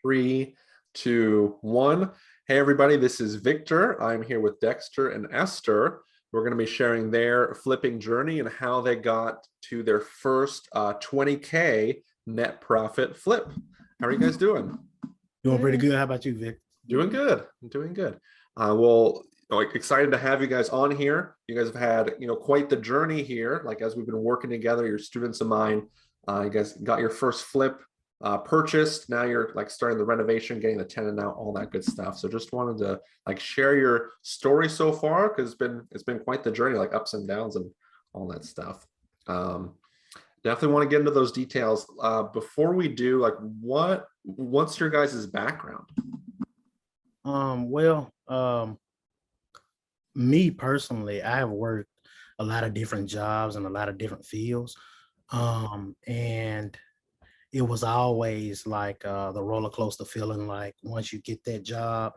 3, 2, 1. Hey, everybody, this is Victor. I'm here with Dexter and Esther. We're going to be sharing their flipping journey and how they got to their first 20K net profit flip. How are you guys doing? Doing pretty good. How about you, Vic? Doing good. I'm doing good. Well, excited to have you guys on here. You guys have had, quite the journey here. Like as we've been working together, you're students of mine. You guys got your first flip purchased. Now you're like starting the renovation, getting the tenant out, all that good stuff. So just wanted to like share your story so far because it's been quite the journey, like ups and downs and all that stuff. Definitely want to get into those details. Before we do, like what's your guys' background? Me personally, I have worked a lot of different jobs in a lot of different fields. And it was always like the roller coaster feeling, like once you get that job,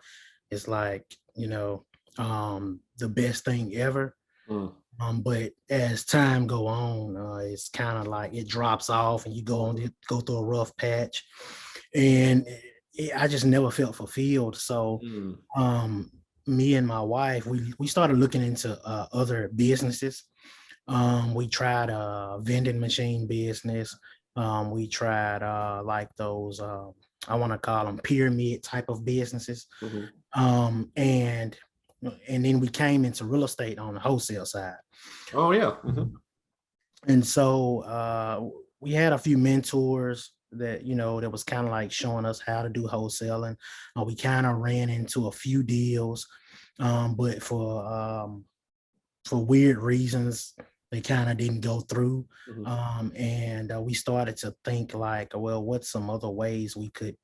it's like, the best thing ever. But as time go on, it's kind of like it drops off and you go through a rough patch. And I just never felt fulfilled. So me and my wife, we started looking into other businesses. We tried a vending machine business. We tried like those, I want to call them pyramid type of businesses. And then we came into real estate on the wholesale side. Oh, yeah. And so we had a few mentors that, that was kind of like showing us how to do wholesaling. We kind of ran into a few deals, but for weird reasons, they kind of didn't go through. And we started to think like, well, what's some other ways we could,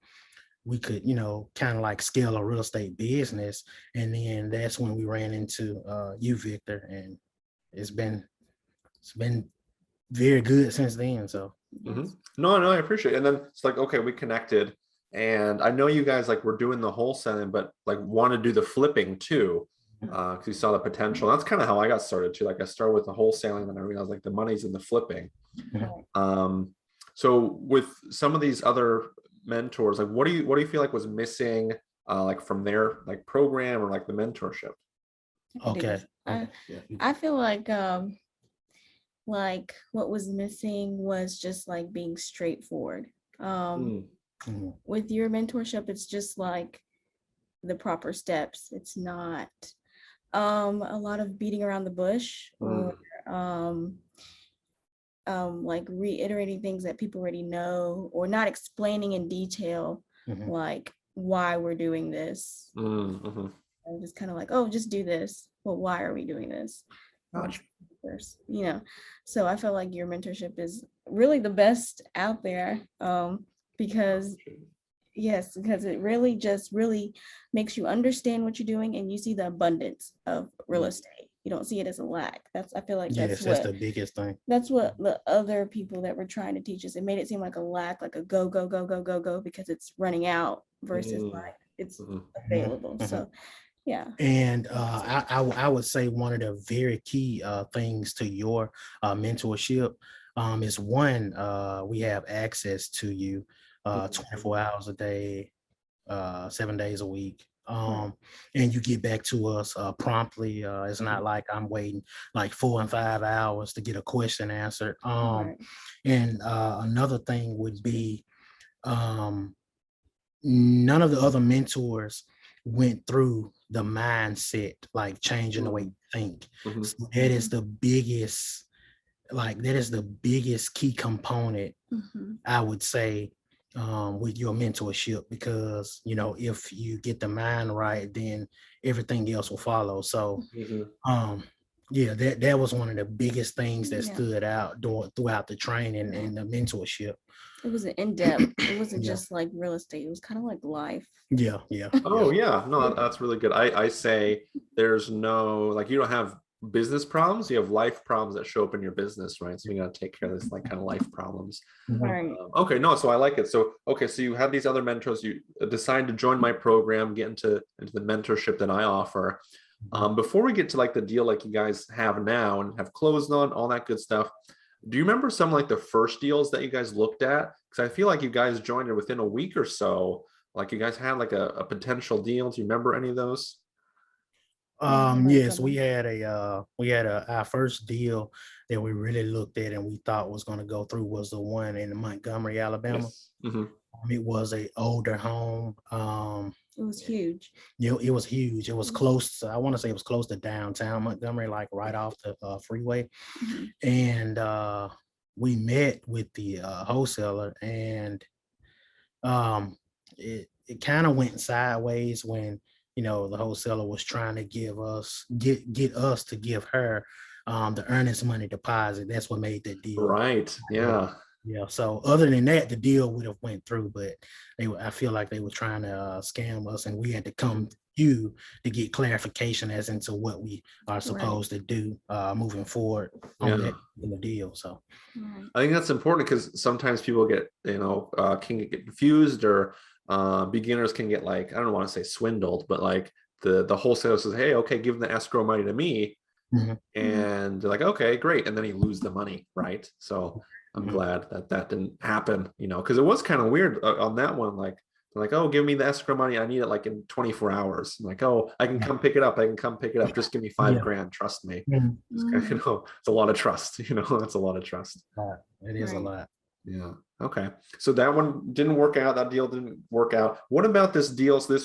kind of like scale a real estate business. And then that's when we ran into you, Victor, and it's been very good since then. So No, I appreciate it. And then it's like, okay, we connected, and I know you guys like were doing the wholesaling, but like want to do the flipping too, because you saw the potential. That's kind of how I got started too. Like I started with the wholesaling, and I realized like the money's in the flipping. So with some of these other mentors, like what do you feel like was missing, like from their like program or like the mentorship? Okay. I feel like what was missing was just like being straightforward. With your mentorship, it's just like the proper steps. It's not a lot of beating around the bush or like reiterating things that people already know, or not explaining in detail like why we're doing this. I'm just kind of like, oh, just do this. Well, why are we doing this? Gotcha. First, so I feel like your mentorship is really the best out there, because it really just makes you understand what you're doing, and you see the abundance of real estate. You don't see it as a lack. I feel like that's the biggest thing. That's what the other people that were trying to teach us, it made it seem like a lack, like a go because it's running out versus like it's available. So yeah. And I would say one of the very key things to your mentorship is one, we have access to you 24 hours a day, 7 days a week. And you get back to us promptly. It's not like I'm waiting like 4 and 5 hours to get a question answered. And another thing would be none of the other mentors went through the mindset, like changing the way you think. So that is the biggest, key component, I would say, with your mentorship, because if you get the mind right, then everything else will follow. So that was one of the biggest things that stood out throughout the training and the mentorship. It was an in-depth. It wasn't just like real estate. It was kind of like life. Yeah. Oh yeah, no, that's really good. I say there's no, like, you don't have business problems, you have life problems that show up in your business, right? So you got to take care of this like kind of life problems. Right. Okay, no, so I like it. So so you have these other mentors, you decide to join my program, get into the mentorship that I offer. Before we get to like the deal like you guys have now and have closed on, all that good stuff, do you remember some like the first deals that you guys looked at? Because I feel like you guys joined it within a week or so. like you guys had like a potential deal? Do you remember any of those? Yes, we had our first deal that we really looked at and we thought was going to go through was the one in Montgomery, Alabama. Yes. Mm-hmm. It was a older home. It was huge. It was huge. It was close to, I want to say it was close to downtown Montgomery, like right off the freeway. Mhm. And we met with the wholesaler, and it kind of went sideways when, the wholesaler was trying to get us to give her the earnest money deposit. That's what made that deal. Right. Yeah. Yeah. So other than that, the deal would have went through, but I feel like they were trying to scam us, and we had to come to you to get clarification as into what we are supposed to do moving forward on that deal. So I think that's important because sometimes people get, can get confused, or beginners can get like, I don't want to say swindled, but like the wholesaler says, hey, okay, give them the escrow money to me. And they're like, okay, great. And then you lose the money, right? So I'm glad that didn't happen, because it was kind of weird on that one. Like, oh, give me the escrow money. I need it like in 24 hours. I'm like, oh, I can come pick it up. Just give me $5,000. Trust me. It's kind of, it's a lot of trust, that's a lot of trust. It is a lot. Yeah. Okay. So that one didn't work out. That deal didn't work out. What about this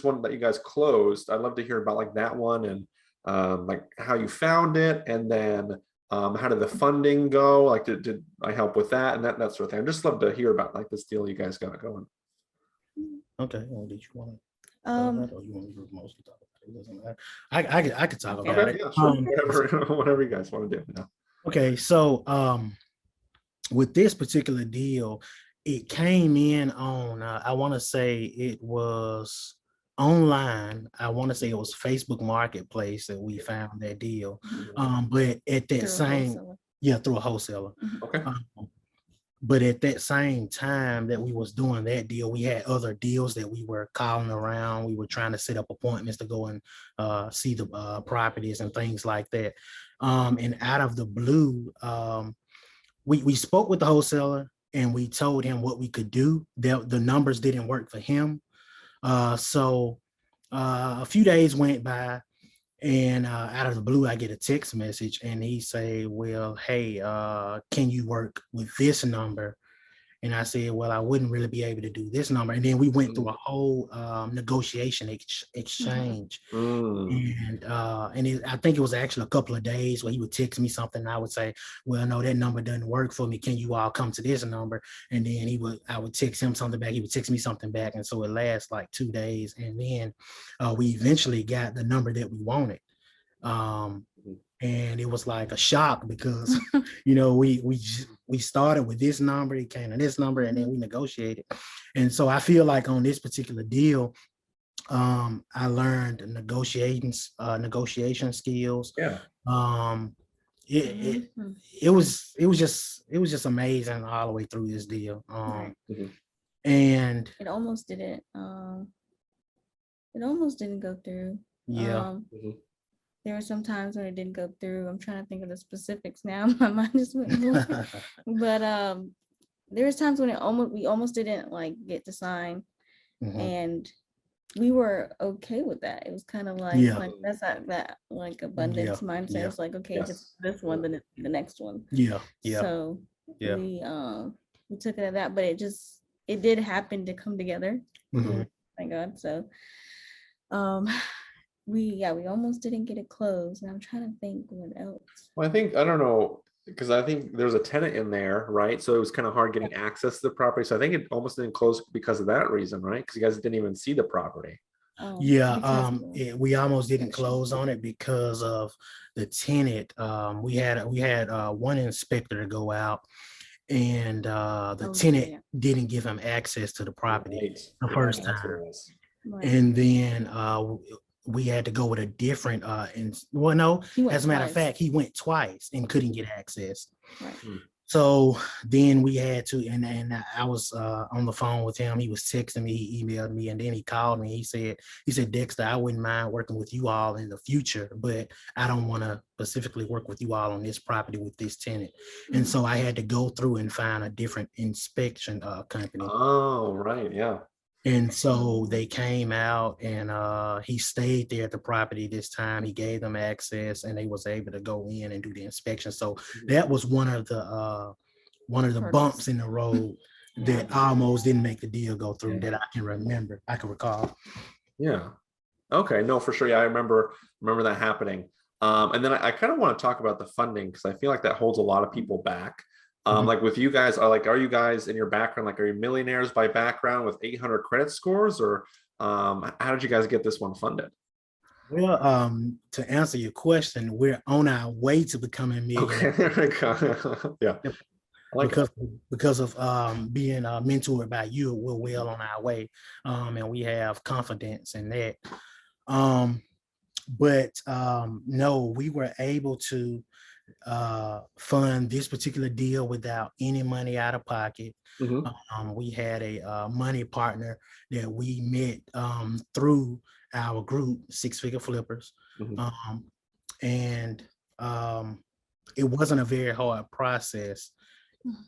one that you guys closed? I'd love to hear about like that one, and like how you found it, and then how did the funding go? Like, did I help with that and that sort of thing? I'd just love to hear about like this deal you guys got going. Okay. Well, did you want to talk about it, or you want to mostly talk about it? It doesn't matter. I could talk about it. Yeah, sure. Whatever you guys want to do. Yeah. Okay. So with this particular deal, it came in on I want to say it was online. I want to say it was Facebook Marketplace that we found that deal. But at that through a wholesaler. Okay. But at that same time that we was doing that deal, we had other deals that we were calling around. We were trying to set up appointments to go and see the properties and things like that. And out of the blue, we spoke with the wholesaler and we told him what we could do. The numbers didn't work for him. So a few days went by, and out of the blue, I get a text message, and he say, well, hey, can you work with this number? And I said, well, I wouldn't really be able to do this number. And then we went through a whole negotiation exchange. And I think it was actually a couple of days where he would text me something. And I would say, well, no, that number doesn't work for me. Can you all come to this number? And then I would text him something back. He would text me something back. And so it lasts like 2 days. And then we eventually got the number that we wanted. And it was like a shock because, we started with this number, it came to this number, and then we negotiated. And so I feel like on this particular deal, I learned negotiation skills. Yeah. It was just amazing all the way through this deal. And it almost didn't go through. Yeah. There were some times when it didn't go through. I'm trying to think of the specifics now. My mind just went blank. But there was times when we almost didn't like get to sign, and we were okay with that. It was kind of like that's not that like abundance mindset. It's like, okay, just this one, then the next one. So we took it at that, but it did happen to come together. Thank God. So we almost didn't get it closed, and I'm trying to think what else. Well, I don't know, because I think there's a tenant in there, right? So it was kind of hard getting access to the property. So I think it almost didn't close because of that reason, right? Because you guys didn't even see the property. We almost didn't close on it because of the tenant. We had one inspector to go out, and the tenant didn't give him access to the property the first time. And then we had to go with a different as a matter of fact, he went twice and couldn't get access. So then we had to, and I was on the phone with him. He was texting me, he emailed me, and then he called me. He said, Dexter, I wouldn't mind working with you all in the future, but I don't want to specifically work with you all on this property with this tenant. And so I had to go through and find a different inspection company. Oh, right. Yeah. And so they came out, and he stayed there at the property this time. He gave them access, and they was able to go in and do the inspection. So that was one of the bumps in the road that almost didn't make the deal go through, that I can recall. Yeah. Okay. No, for sure. Yeah, I remember that happening. And then I kind of want to talk about the funding, because I feel like that holds a lot of people back. Like with you guys, are you guys in your background, like, are you millionaires by background with 800 credit scores, or how did you guys get this one funded? Well, to answer your question, we're on our way to becoming millionaires. Okay. Yeah. I like because of being mentored by you, we're well on our way, and we have confidence in that. But no, we were able to fund this particular deal without any money out of pocket. We had a money partner that we met through our group, Six Figure Flippers, and it wasn't a very hard process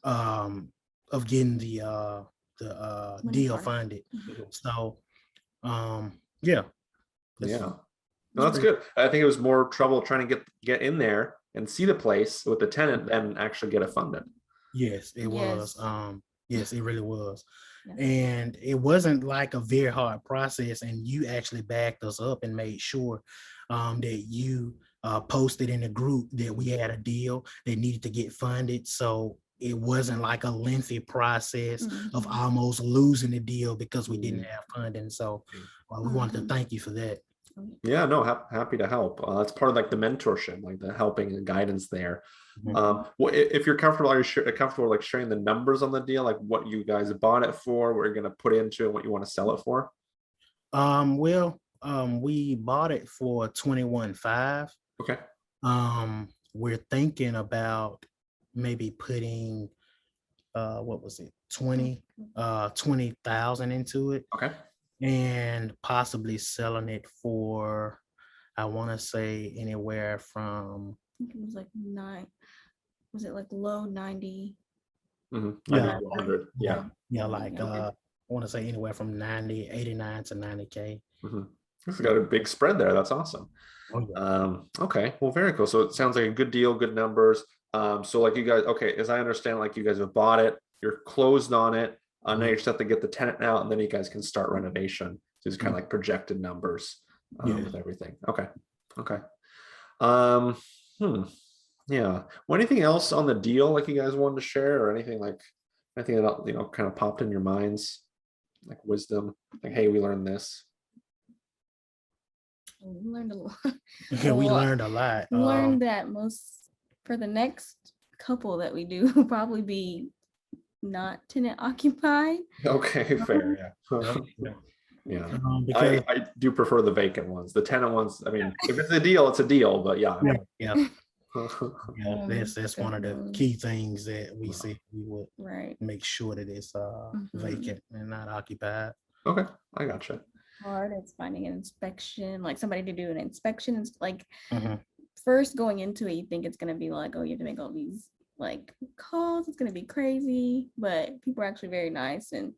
of getting the deal funded. So yeah. No, that's good. I think it was more trouble trying to get in there and see the place with the tenant than actually get it funded. Yes, it was. Yes, it really was. And it wasn't like a very hard process, and you actually backed us up and made sure that you posted in the group that we had a deal that needed to get funded. So it wasn't like a lengthy process of almost losing the deal because we didn't have funding. So we wanted to thank you for that. Yeah, no, happy to help. That's part of like the mentorship, like the helping and guidance there. Well, if you're comfortable, are you comfortable like sharing the numbers on the deal, like what you guys bought it for, what you're going to put into it, what you want to sell it for? We bought it for $21,500. Okay. We're thinking about maybe putting what was it, 20,000 into it. Okay. And possibly selling it for, I want to say anywhere from, I think it was like was it like low 90? Yeah. 100. Yeah. Yeah, like I want to say anywhere from 89 to 90K. It's got a big spread there. That's awesome. Okay, well, very cool. So it sounds like a good deal, good numbers. So like you guys, okay, as I understand, like you guys have bought it, you're closed on it. Now you're set to get the tenant out, and then you guys can start renovation. So it's kind of like projected numbers with everything. Okay. Yeah. Well, anything else on the deal like you guys wanted to share, or anything that kind of popped in your minds, like wisdom, like, hey, we learned this. We learned a lot. We learned a lot. We learned that for the next couple that we do will probably be not tenant occupied. Okay, fair. Yeah. Because I do prefer the vacant ones. The tenant ones, I mean, if it's a deal, it's a deal, but yeah. That's one of the key things that we see. We would make sure that it's vacant and not occupied. Okay, I gotcha. Hard, it's finding an inspection, like somebody to do an inspection. It's like first going into it, you think it's gonna be like, oh, you have to make all these like calls, it's gonna be crazy, but people are actually very nice and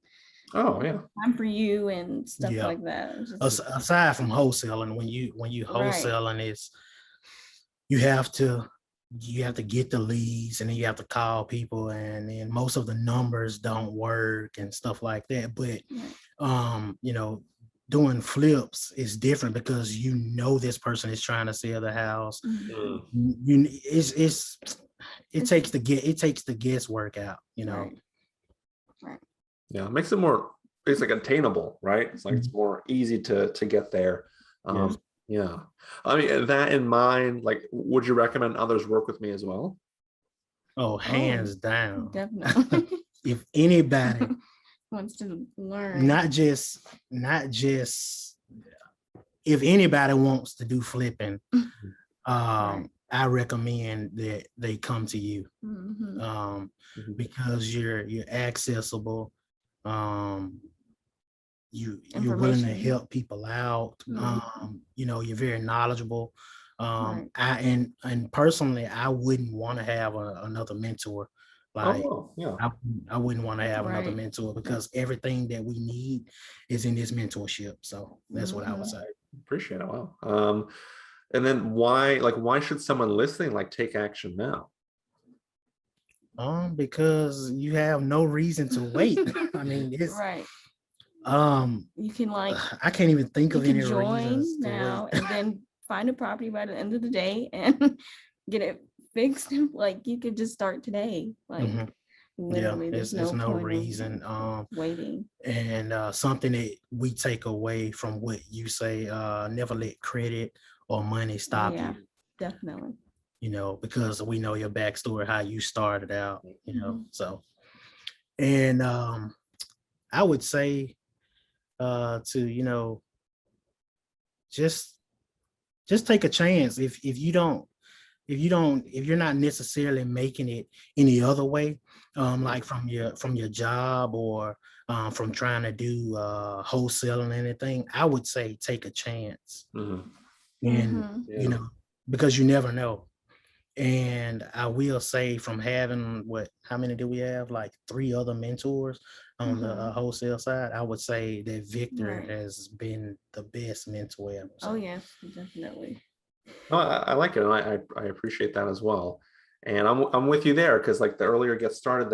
time for you and stuff like that. Aside from wholesaling, when you wholesaling, is you have to get the leads, and then you have to call people, and then most of the numbers don't work and stuff like that. But doing flips is different because this person is trying to sell the house. It takes the guesswork out, Right. Yeah, it makes it more, it's like attainable, right? It's like it's more easy to get there. Yeah. I mean, that in mind, like, would you recommend others work with me as well? Oh, hands down. Definitely. If anybody wants to learn, not just if anybody wants to do flipping, I recommend that they come to you, because you're accessible. You're willing to help people out. You're very knowledgeable. And personally, I wouldn't want to have another mentor Like, Oh, yeah. I wouldn't want to have another Right. mentor because everything that we need is in this mentorship. So that's what I would Mhm. say. Appreciate it. Wow. And then why should someone listening like take action now? Because you have no reason to wait. I mean, it's Right. um You can like I can't even think you of can any join reasons to now wait. and then find a property by the end of the day and get it fixed. Like you could just start today. Like Mhm. Yeah, literally, there's it's no no point of reason. waiting. And something that we take away from what you say, never let credit or money stop Yeah, you, definitely. because we know your backstory, how you started out, Mhm. so. And I would say to, just take a chance. If you're not necessarily making it any other way, like from your job or from trying to do wholesaling, anything, I would say take a chance. Mhm. And Mhm. Yeah. because you never know. And I will say, from having how many do we have? Like 3 other mentors on the Mhm. wholesale side. I would say that Victor Right. has been the best mentor ever. Oh So. yes, definitely. No, I like it, and I appreciate that as well. And I'm with you there because like the earlier it gets started,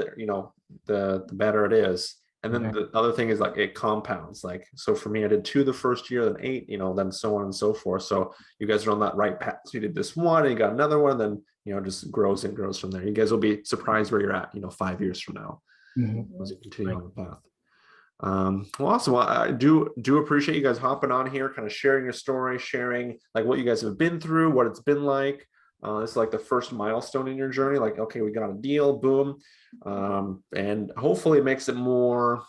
the better it is. And then Right. the other thing is like it compounds. Like so for me, I did 2 the first year, then 8, then so on and so forth. So you guys are on that right path. So you did this one, and you got another one, then just grows and grows from there. You guys will be surprised where you're at, 5 years from now Mhm. as you continue Right. on the path. Well, awesome. Well, I do appreciate you guys hopping on here, kind of sharing your story, sharing like what you guys have been through, what it's been like. It's like the first milestone in your journey. Like, okay, we got a deal, boom, and hopefully it makes it more,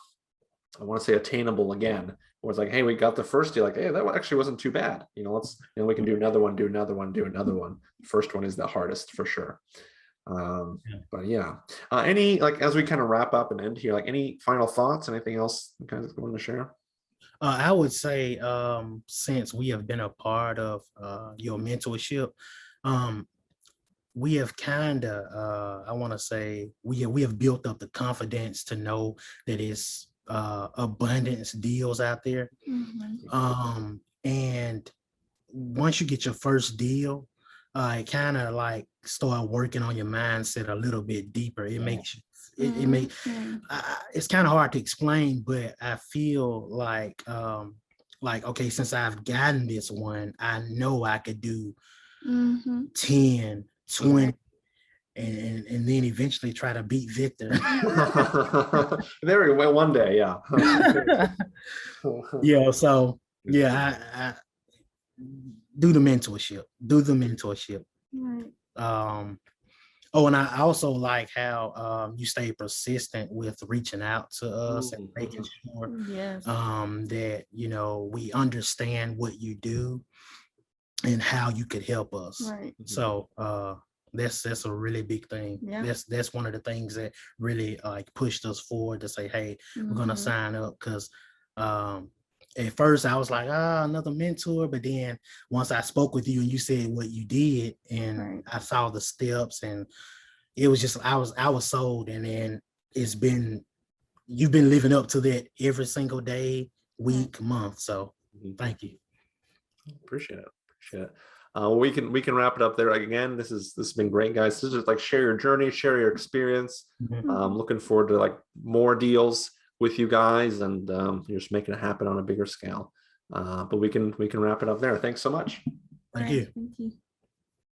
I want to say, attainable again. Where it's like, hey, we got the first deal. Like, hey, that one actually wasn't too bad. We can do another one, do another one, do another one. The first one is the hardest for sure. Yeah. But yeah, any like as we kind of wrap up and end here, like any final thoughts, anything else you guys want to share? I would say, since we have been a part of your mentorship, we have kind of, I want to say, we have built up the confidence to know that it's abundance deals out there. Mhm. And once you get your first deal, it kind of like start working on your mindset a little bit deeper. It makes you, it make Mhm. it's kind of hard to explain, but I feel like, okay, since I've gotten this one, I know I could do Mhm. 10, Mhm. 20, and then eventually try to beat Victor. There we go. Well, one day, yeah. Yeah, so yeah, I do the mentorship. Do the mentorship. Right. Oh, and I also like how you stay persistent with reaching out to us and making sure Yes. that we understand what you do and how you could help us. Right. So that's a really big thing. Yeah. That's one of the things that really like pushed us forward to say, hey, we're gonna Mhm. sign up, because at first I was like, another mentor, but then once I spoke with you and you said what you did, and Right. I saw the steps, and it was just I was sold. And then you've been living up to that every single day, week, month. So thank you. Appreciate it. We can wrap it up there. Again, this has been great, guys. This is like share your journey, share your experience. Mhm. Looking forward to like more deals with you guys, and you're just making it happen on a bigger scale. But we can wrap it up there. Thanks so much. Thank Right. you. Thank you.